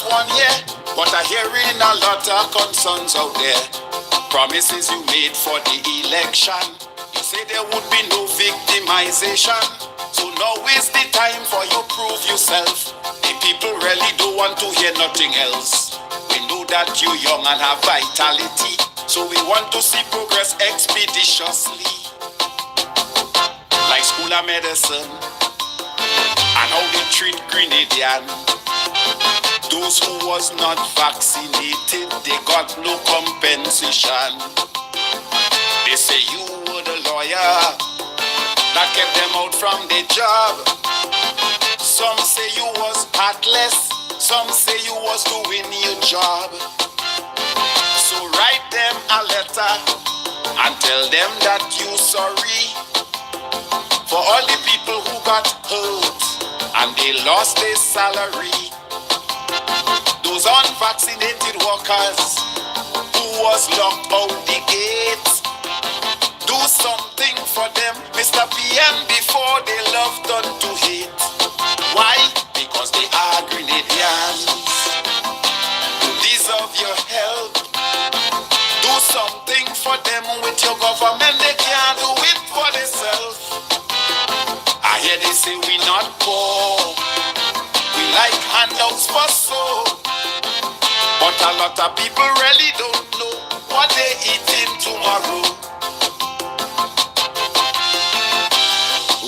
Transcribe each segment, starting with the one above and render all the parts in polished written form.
just 1 year, but I'm hearing a lot of concerns out there. Promises you made for the election. You say there would be no victimization. So now is the time for you prove yourself. The people really don't want to hear nothing else. We know that you're young and have vitality, so we want to see progress expeditiously. Like school of medicine, and how they treat Grenadian. Those who was not vaccinated, they got no compensation. They say you were the lawyer that kept them out from their job. Some say you was heartless, some say you was doing your job. So write them a letter and tell them that you sorry for all the people who got hurt and they lost their salary. Those unvaccinated workers who was locked out the gates, do something for them, Mr. PM, before they love done to hate. Why? Because they are Grenadians who deserve your help. Do something for them with your government, they can't do it for themselves. I hear they say we not poor, we like handouts for so. But a lot of people really don't know what they eating tomorrow.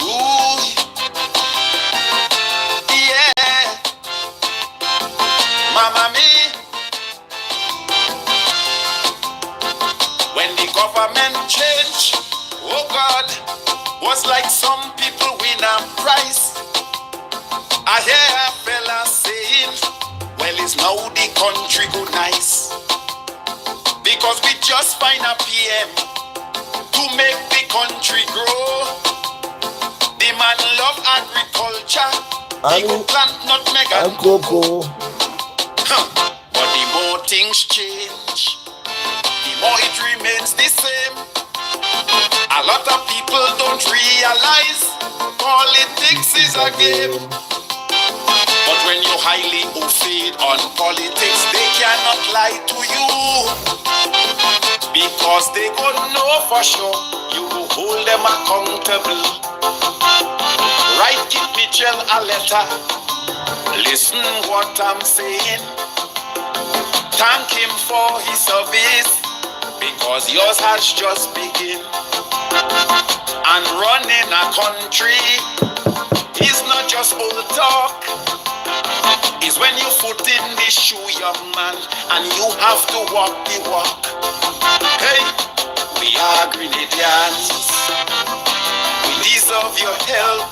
Ooh, yeah, mama me. When the government changed, oh God, was like some people win a prize. I hear a fella saying, well, it's now the country go nice, because we just find a PM to make the country grow. The man love agriculture, he go plant nutmeg and cocoa. But the more things change, the more it remains the same. A lot of people don't realize politics is a game. But when you're highly au fait on politics, they cannot lie to you, because they could know for sure you will hold them accountable. Write Kit Mitchell a letter, listen what I'm saying. Thank him for his service, because yours has just begun. And running a country is not just old talk. Is when you foot in the shoe, young man, and you have to walk the walk. Hey, we are Grenadians, we deserve your help.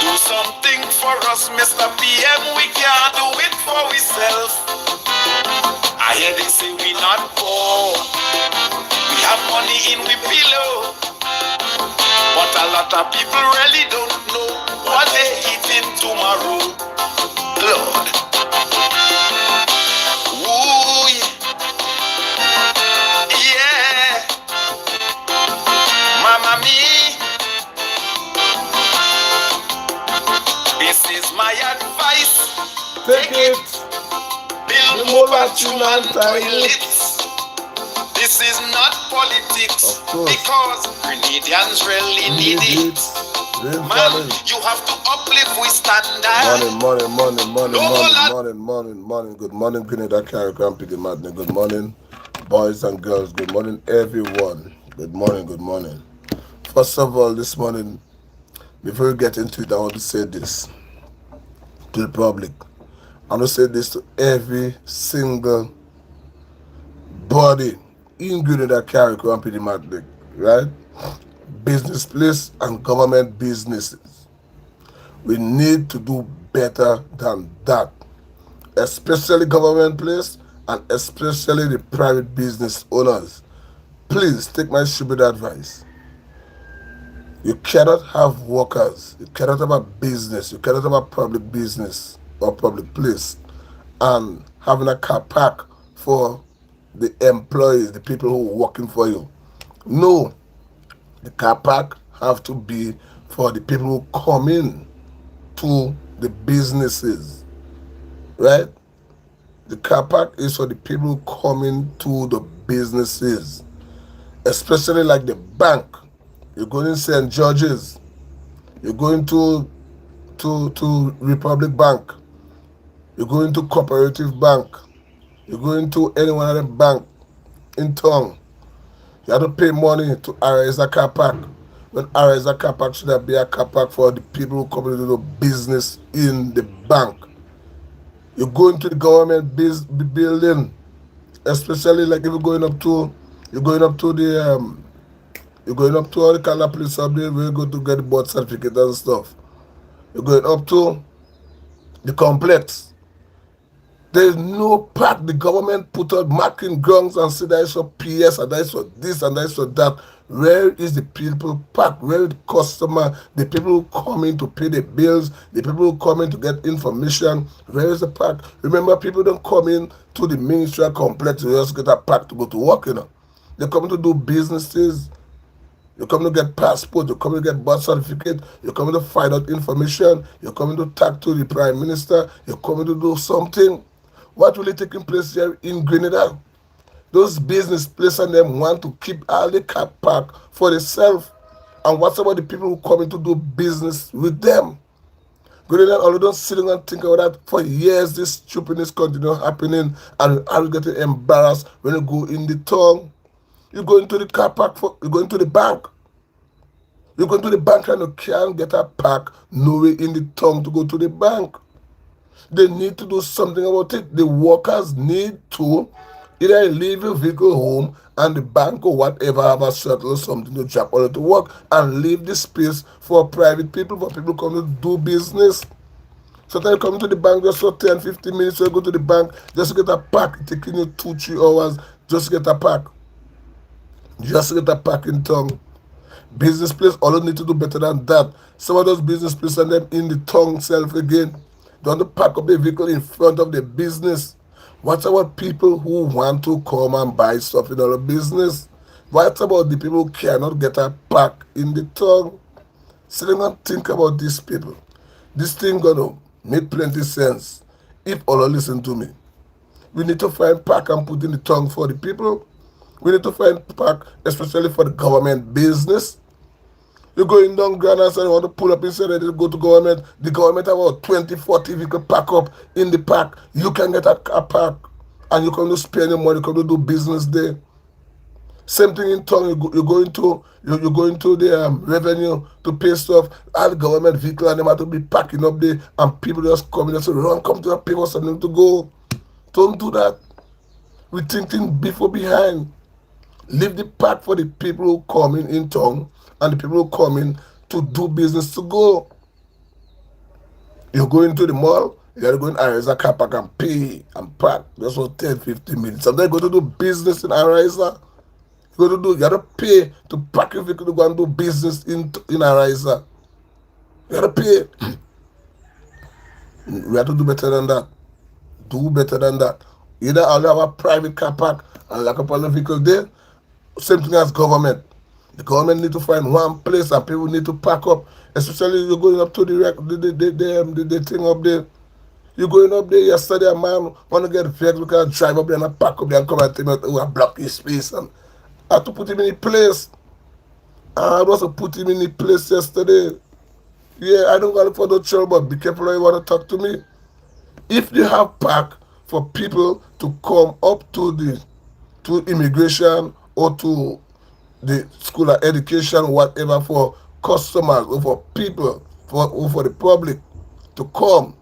Do something for us, Mr. PM, we can't do it for ourselves. I hear they say we not poor, we have money in we pillow. But a lot of people really don't know what they eating tomorrow. Lord. Ooh, yeah. Mama me. This is my advice. Take it. Build more bathroom and toilets. This is not politics, because Grenadians really need it. Man, you have to uplift with standard. Morning. Good morning, Grenada Carry Grand Piggy Madness. Good morning, boys and girls. Good morning, everyone. Good morning. First of all, this morning, before we get into it, I want to say this to the public. I want to say this to every single body in Grenada Carry Grand Piggy Madness, right? Business place and government businesses. We need to do better than that, especially government place and especially the private business owners. Please take my stupid advice. You cannot have workers, you cannot have a business, you cannot have a public business or public place and having a car park for the employees, the people who are working for you. No, the car park have to be for the people who come in to the businesses. right? The car park is for the people coming to the businesses, especially like the bank. You're going to St. George's, you're going to Republic Bank, you're going to Cooperative Bank, you're going to any one of the bank in town. You have to pay money to arrest a car park. When arrest a car park, should there be a car park for the people who come to do business in the bank? You go into the government building, especially like if you're going up to the you're going up to all the kind of place up there where you go to get the birth certificate and stuff. You're going up to the complex. There is no park. The government put out marking grounds and say that is for PS and that is for this and that is for that. Where is the people park? Where is the customer? The people who come in to pay the bills, the people who come in to get information. Where is the park? Remember, people don't come in to the ministerial complex to just get a park to go to work, They come in to do businesses. You're coming to get passport, you're coming to get birth certificate, you're coming to find out information, you're coming to talk to the Prime Minister, you're coming to do something. What really taking place here in Grenada? Those business places and them want to keep all the car park for themselves. And what's about the people who come in to do business with them? Grenada already don't sitting and think about that for years. This stupidness continue happening and I'm getting embarrassed when you go in the town. You go into the car park you go into the bank. You go to the bank and you can't get a park nowhere in the town to go to the bank. They need to do something about it. The workers need to either leave your vehicle home and the bank or whatever have a shuttle or something to drop all to work and leave the space for private people, for people come to do business. Sometimes you come to the bank just for 10, 15 minutes, so you go to the bank just to get a pack, taking you 2, 3 hours just to get a pack. Just to get a pack in town. Business place, all need to do better than that. Some of those business places and them in the town self again. Don't park up the vehicle in front of the business. What about people who want to come and buy stuff in our business? What about the people who cannot get a park in the town? So they don't think about these people. This thing gonna make plenty sense if all listen to me. We need to find park and put in the town for the people. We need to find park, especially for the government business. You're going down Grand and you want to pull up inside and go to government. The government have about 20, 40 vehicles pack up in the park. You can get a park and you come to spend your money, you come to do business there. Same thing in town. You're going to the revenue to pay stuff. All the government vehicle and them have to be packing up there and people just come in and say, run, come to the pay for something to go. Don't do that. We thinking before behind. Leave the park for the people who come in town and the people who come in to do business to go. You go into the mall, you gotta go in Ariza car park and pay and park just for 10, 15 minutes. Sometimes you go to do business in Ariza. You gotta pay to park your vehicle to go and do business in Ariza. You gotta pay. We have to do better than that. Do better than that. Either I'll have a private car park and lock up all the vehicle there. Same thing as government. The government need to find one place and people need to pack up. Especially you're going up to the thing up there. You're going up there yesterday, a man want to get vexed because I drive up there and I pack up there and come and tell me, oh, I block his space. And I had to put him in a place. I was to put him in a place yesterday. Yeah, I don't got it for no trouble, but be careful how you want to talk to me. If you have park for people to come up to immigration or to the school of education, whatever, for customers or for people, for the public to come,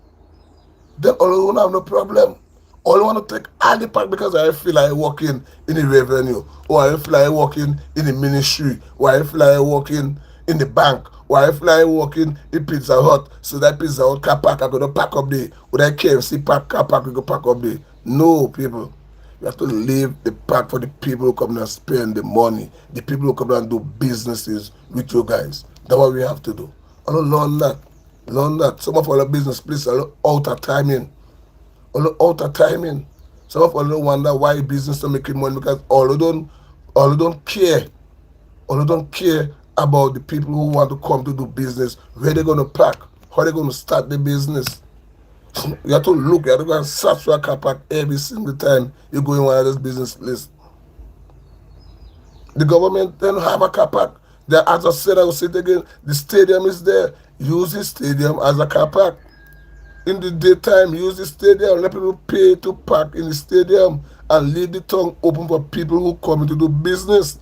then all don't have no problem. All I want to take all the park because I feel like working in the revenue, or I feel like working in the ministry, or I feel like working in the bank, or I feel like working in Pizza Hut. So that Pizza Hut car park, I'm going to pack up there. Or that KFC park, car park, we go pack up there. No, people. You have to leave the park for the people who come and spend the money, the people who come and do businesses with you guys. That's what we have to do. I don't learn that. Learn that. Some of our business places are out of timing. Out of timing. Some of us don't wonder why business are making money because all don't care. All don't care about the people who want to come to do business, where they're going to park, how they're going to start the business. You have to look, you have to go and search for a car park every single time you go in one of those business places. The government then have a car park. As I said, I will say it again, the stadium is there. Use the stadium as a car park. In the daytime, use the stadium. Let people pay to park in the stadium and leave the town open for people who come in to do business.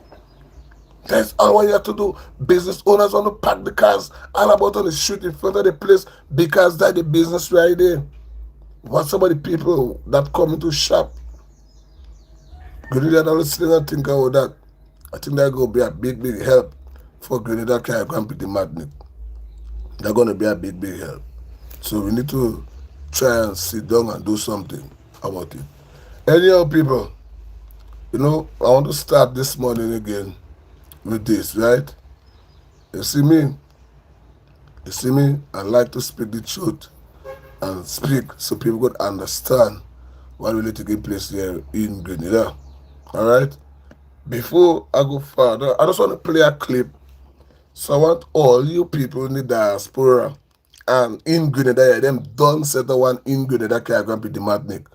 That's all you have to do. Business owners want to park the cars all about on the street in front of the place because that's the business right there. What some of the people that come into shop, Grenada are sitting and think about that. I think that's going to be a big, big help for Grenada can go and be the magnet. They're going to be a big, big help. So we need to try and sit down and do something about it. Anyhow, people, I want to start this morning again with this, right? You see me? I like to speak the truth and speak so people could understand what really taking place here in Grenada. All right? Before I go further, I just want to play a clip. So I want all you people in the diaspora and in Grenada, them don't settle one in Grenada can go and be the magnet.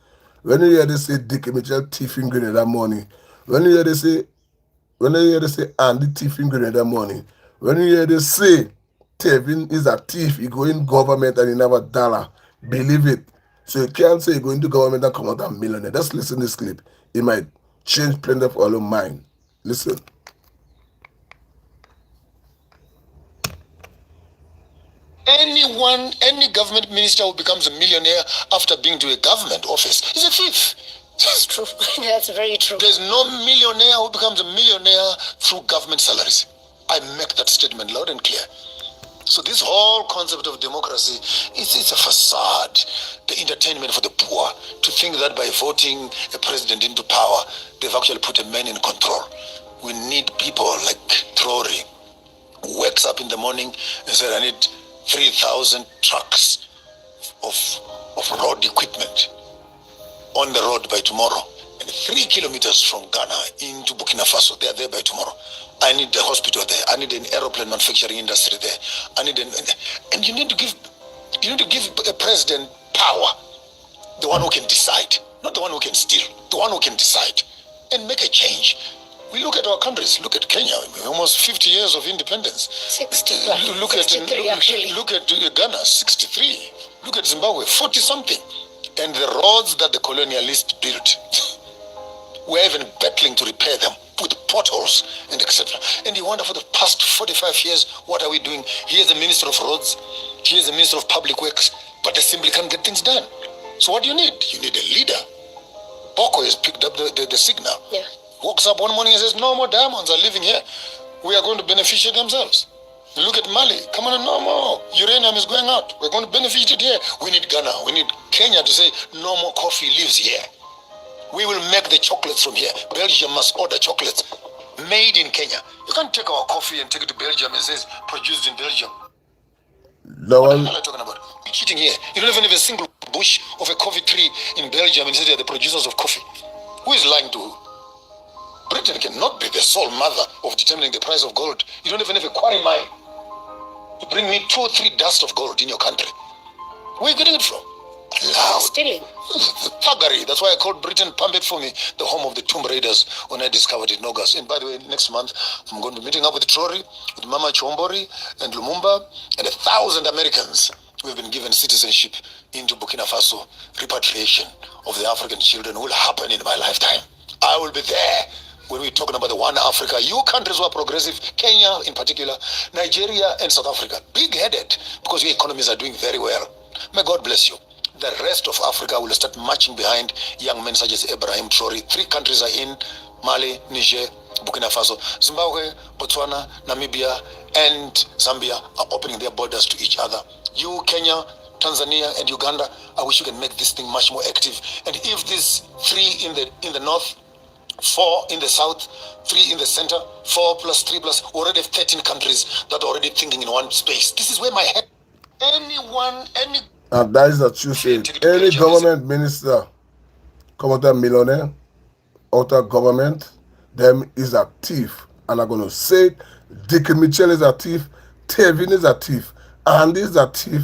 When you hear they say Dick Mitchell thief in Grenada money, when you hear they say Andy thief in Grenada money, when you hear they say Tevin is a thief, he go in government and he never dollar, believe it. So you can't say you go into government and come out a millionaire. Just listen to this clip. It might change plenty of all of mind. Listen. Any government minister who becomes a millionaire after being to a government office is a thief. That's true. That's very true. There's no millionaire who becomes a millionaire through government salaries. I make that statement loud and clear. So this whole concept of democracy, it's a facade, the entertainment for the poor, to think that by voting a president into power, they've actually put a man in control. We need people like Trory, who wakes up in the morning and says, I need 3,000 trucks of road equipment on the road by tomorrow. And 3 kilometers from Ghana into Burkina Faso, they are there by tomorrow. I need the hospital there. I need an aeroplane manufacturing industry there. And you need to give a president power, the one who can decide, not the one who can steal, the one who can decide and make a change. We look at our countries. Look at Kenya, almost 50 years of independence. 60. Look at Ghana, 63. Look at Zimbabwe, 40 something. And the roads that the colonialists built, we're even battling to repair them with potholes and etc. And you wonder, for the past 45 years, what are we doing? Here's the Minister of Roads, here's the Minister of Public Works, but they simply can't get things done. So what do you need? You need a leader. Boko has picked up the signal. Yeah. Walks up one morning and says, no more diamonds are living here. We are going to beneficiate themselves. Look at Mali. Come on, no more. Uranium is going out. We're going to benefit it here. We need Ghana. We need Kenya to say, no more coffee lives here. We will make the chocolates from here. Belgium must order chocolates made in Kenya. You can't take our coffee and take it to Belgium and says, produced in Belgium. No What one. the hell are you talking about? You're cheating here. You don't even have a single bush of a coffee tree in Belgium and say they're the producers of coffee. Who is lying to who? Britain cannot be the sole mother of determining the price of gold. You don't even have a quarry mine. You bring me 2 or 3 dust of gold in your country. Where are you getting it from? Allowed. Stealing. Thuggery. That's why I called Britain, pump it for me, the home of the Tomb Raiders, when I discovered it in August. And by the way, next month, I'm going to be meeting up with Trory, with Mama Chombori and Lumumba, and 1,000 Americans who have been given citizenship into Burkina Faso. Repatriation of the African children will happen in my lifetime. I will be there when we're talking about the one Africa. You countries who are progressive, Kenya in particular, Nigeria and South Africa, big-headed, because your economies are doing very well. May God bless you. The rest of Africa will start marching behind young men such as Ibrahim Traore. 3 countries are in: Mali, Niger, Burkina Faso. Zimbabwe, Botswana, Namibia, and Zambia are opening their borders to each other. You, Kenya, Tanzania, and Uganda, I wish you can make this thing much more active. And if these 3 in the north, 4 in the south, 3 in the center, 4 plus 3 plus, already 13 countries that are already thinking in one space. This is where my head. Any. And that is the truth. Any government minister come out a millionaire, out of government, them is a thief. And I'm going to say it, Dick Mitchell is a thief, Tevin is a thief, Andy is a thief,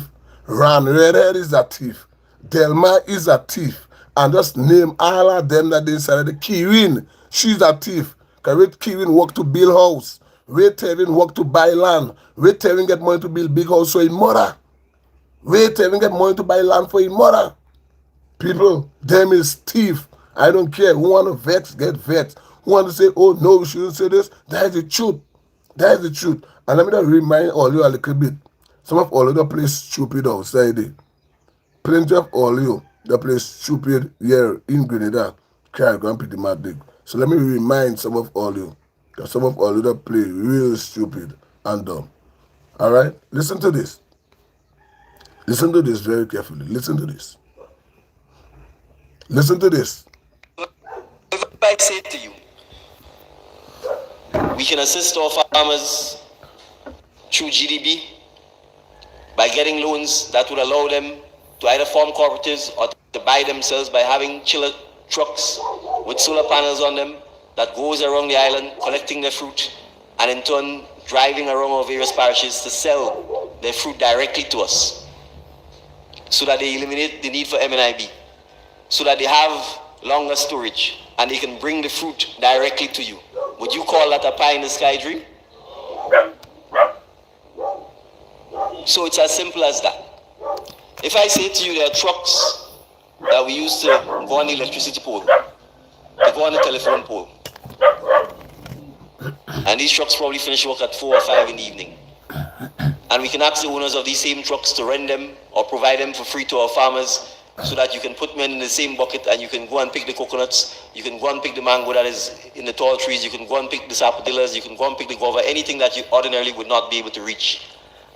Ran Redhead is a thief, Delma is a thief. And just name all of them that they inside the Kirin. She's a thief. Because Red Kirin work to build house. Red Tevin work to buy land. Red Tevin get money to build big house for his mother. Red Tevin get money to buy land for his mother. People, them is thief. I don't care. Who want to vex, get vexed. Who want to say, oh no, we shouldn't say this? That is the truth. That is the truth. And let me just remind all you a little bit. Some of all of the play stupid outside there. Plenty of all you that play stupid here in Grenada can't go and play the Madrid. So let me remind some of all you that some of all you that play real stupid and dumb. Alright? Listen to this. Listen to this very carefully. Listen to this. Listen to this. If I say to you, we can assist our farmers through GDB by getting loans that would allow them to either form cooperatives or to buy themselves by having chiller trucks with solar panels on them that goes around the island collecting their fruit and in turn driving around our various parishes to sell their fruit directly to us so that they eliminate the need for MNIB, so that they have longer storage and they can bring the fruit directly to you. Would you call that a pie in the sky dream? So it's as simple as that. If I say to you there are trucks that we use to go on the electricity pole, to go on the telephone pole, and these trucks probably finish work at 4 or 5 in the evening, and we can ask the owners of these same trucks to rent them or provide them for free to our farmers so that you can put men in the same bucket and you can go and pick the coconuts, you can go and pick the mango that is in the tall trees, you can go and pick the sapodillas, you can go and pick the guava, anything that you ordinarily would not be able to reach.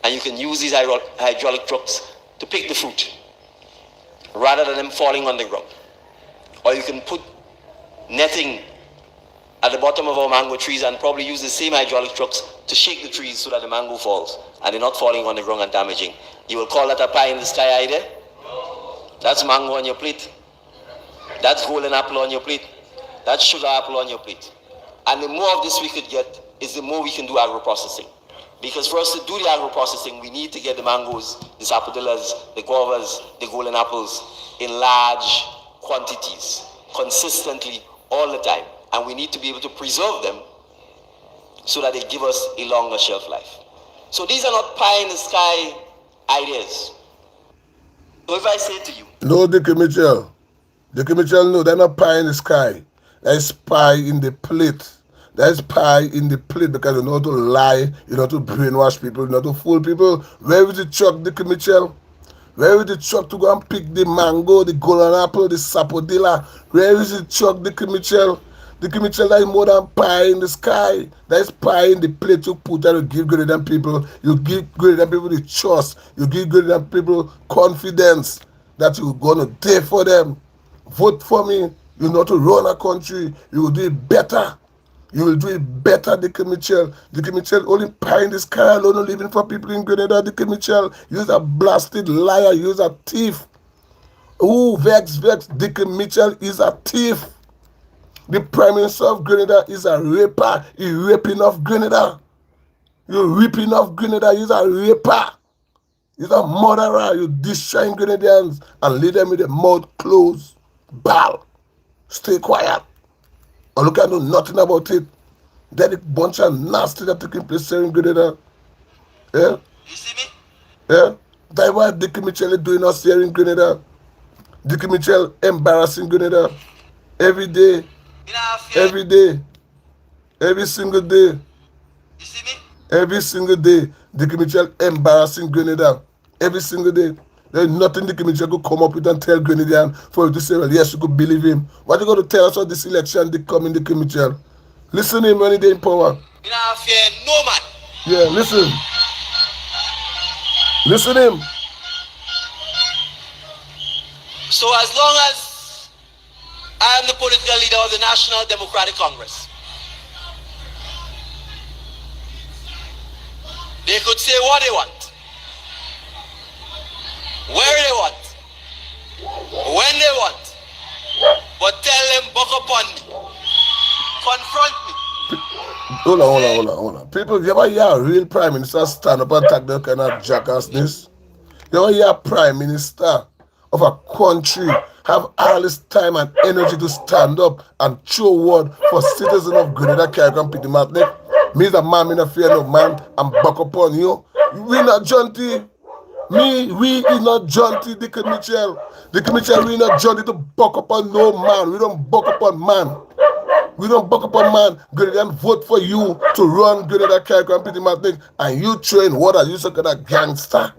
And you can use these hydraulic trucks to pick the fruit rather than them falling on the ground. Or you can put netting at the bottom of our mango trees and probably use the same hydraulic trucks to shake the trees so that the mango falls and they're not falling on the ground and damaging. You will call that a pie in the sky idea? That's mango on your plate. That's golden apple on your plate. That's sugar apple on your plate. And the more of this we could get is the more we can do agro-processing. Because for us to do the agro-processing, we need to get the mangoes, the sapodillas, the guavas, the golden apples in large quantities, consistently, all the time. And we need to be able to preserve them so that they give us a longer shelf life. So these are not pie in the sky ideas. So if I say to you, No, Dickie Mitchell, no, they're not pie in the sky. That's pie in the plate. That's pie in the plate because you know how to lie, you know how to brainwash people, you know how to fool people. Where is the truck, Dickie Mitchell? Where is the truck to go and pick the mango, the golden apple, the sapodilla? Where is the truck, Dickie Mitchell? Dickie Mitchell, that is more than pie in the sky. That is pie in the plate you put there. You give greater than people. You give greater than people the trust. You give greater than people confidence that you're going to do for them. Vote for me. You know to run a country. You will do it better. You will do it better, Dickie Mitchell. Dickie Mitchell only pie in the sky alone, living for people in Grenada. Dickie Mitchell, you're a blasted liar. You're a thief. Ooh, vex. Dickie Mitchell is a thief. The Prime Minister of Grenada is a raper. He's raping off Grenada. You're ripping off Grenada. He's a raper. He's a murderer. You're destroying Grenadians and leave them with their mouth closed. Bow. Stay quiet. Or look, I know nothing about it. That a bunch of nasty that taking place here in Grenada. Yeah? you see me? Yeah? That's why Dickie Mitchell is doing us here in Grenada. Dickie Mitchell embarrassing Grenada. Every day. Every day. Every single day. You see me? Every single day. Dickie Mitchell embarrassing Grenada. Every single day. There's nothing Dickie Mitchell could come up with and tell Grenadian for you to say, well, yes, you could believe him. What you going to tell us about this election they come in Dickie Mitchell? Listen to him when he's in power. You know, fear no man. Yeah, listen. Listen to him. So as long as I am the political leader of the National Democratic Congress, they could say what they want, where they want, when they want, but tell them buck up on me, confront me. Hold on. People, you ever hear a real Prime Minister stand up and attack that kind of jackassness? You ever hear a Prime Minister of a country have all this time and energy to stand up and show word for citizens of Grenada, Carrick, Peter Martinique. Me, the man, me not fear no man, and back upon you. We not jaunty. We is not jaunty, Dick Mitchell. Dick Mitchell, we not jaunty to buck upon no man. We don't buck upon man. We don't buck up a man, Grenada, and vote for you to run Grenada, Carrick, and Peter Martinique, and you train what are you such a gangster?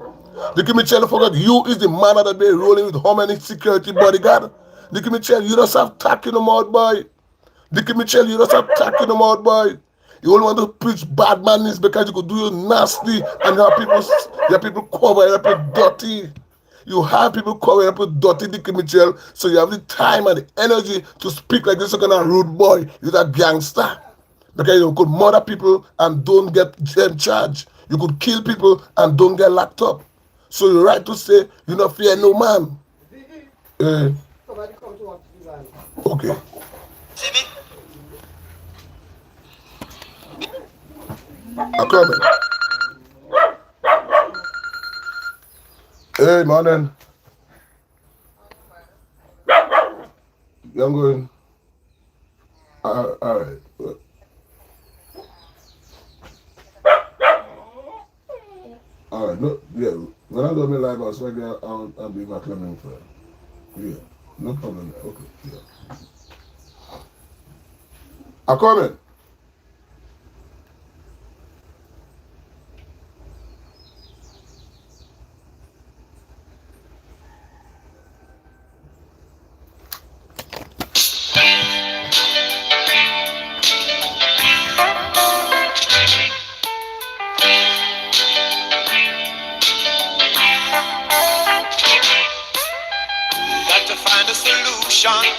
Dicky Mitchell forgot you is the man that be rolling with how many security bodyguard? Dicky Mitchell, you don't have tack in the mouth, boy. Dicky Mitchell, you don't have tack in the mouth, boy. You only want to preach bad madness because you could do you nasty and your people cover up with dirty. You have people covering up with dirty Dicky Mitchell, so you have the time and the energy to speak like this kind of rude boy. You're a gangster. Because you could murder people and don't get charged. You could kill people and don't get locked up. So you're right to say you not fear no man. Somebody come to watch the van. Okay. I'm coming. Hey, morning. I'm going. All right. All right. No, yeah. When I do my live, I'll swag out. I'll be my climbing friend. Yeah. No problem. Okay. Yeah. I'm coming.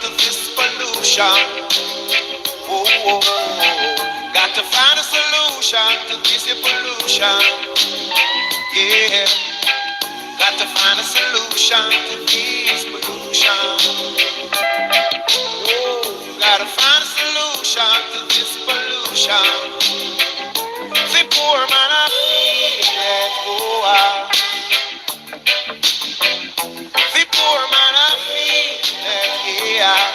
To this pollution. Oh, oh, oh. Got to find a solution to this pollution. Yeah. Got to find a solution to this pollution. Oh, got to find a solution to this pollution. The poor man I feel let go out. The poor man I feel let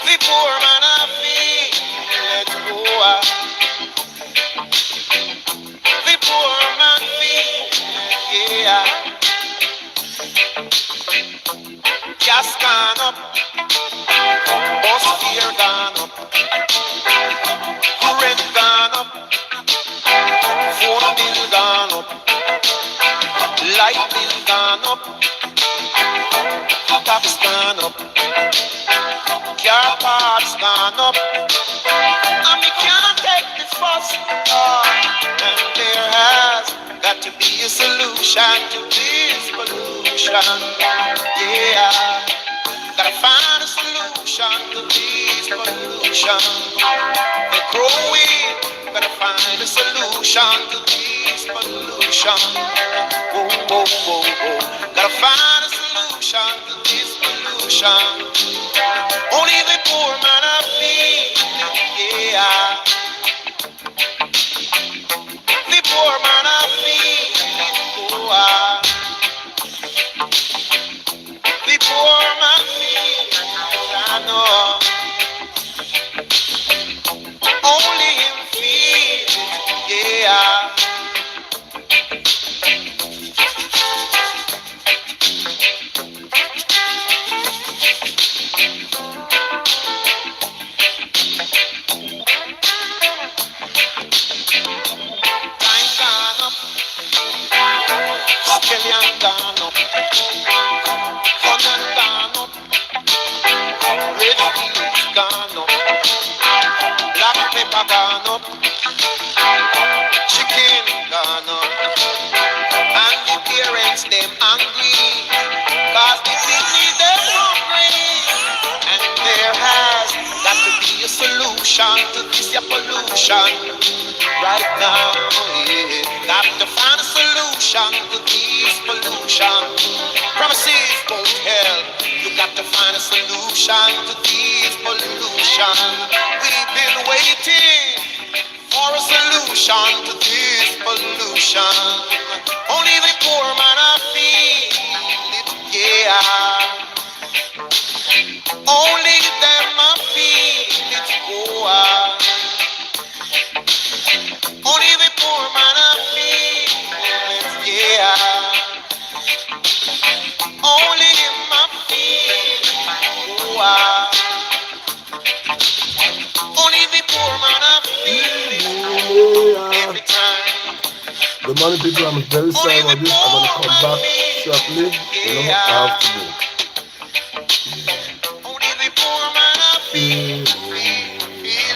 the poor man I feel let go. The poor man feel gas gone up, bus fare gone up, rent gone up, phone bill gone up, light bill gone up, tax gone up, car parts gone up, and we can't take this fuss. And there has got to be a solution to this pollution. Yeah, gotta find a solution to this pollution. They're growing, gotta find a solution to this pollution. Oh, oh, oh, oh. Gotta find a solution to this pollution. Only the poor man I feel, yeah. The poor man I feel, oh, the poor man feels, I know. Only him feels, yeah. Skillian gone up, Conan gone up, Red Beans gone up, Black Pepper gone up, Chicken gone up, and the parents them angry, cause the city them hungry, and there has got to be a solution to this pollution. Right now, yeah, got to find a solution to this pollution. Promises won't help. You got to find a solution to this pollution. We've been waiting for a solution to this pollution. Only the poor man I feel it, yeah. Only them I feel it, oh. Only the poor man I feel it, yeah. Only him I feel, oh. Only the poor man I feel it every time. The money people, I'm very sorry about this. I'm gonna come back shortly. I have to go.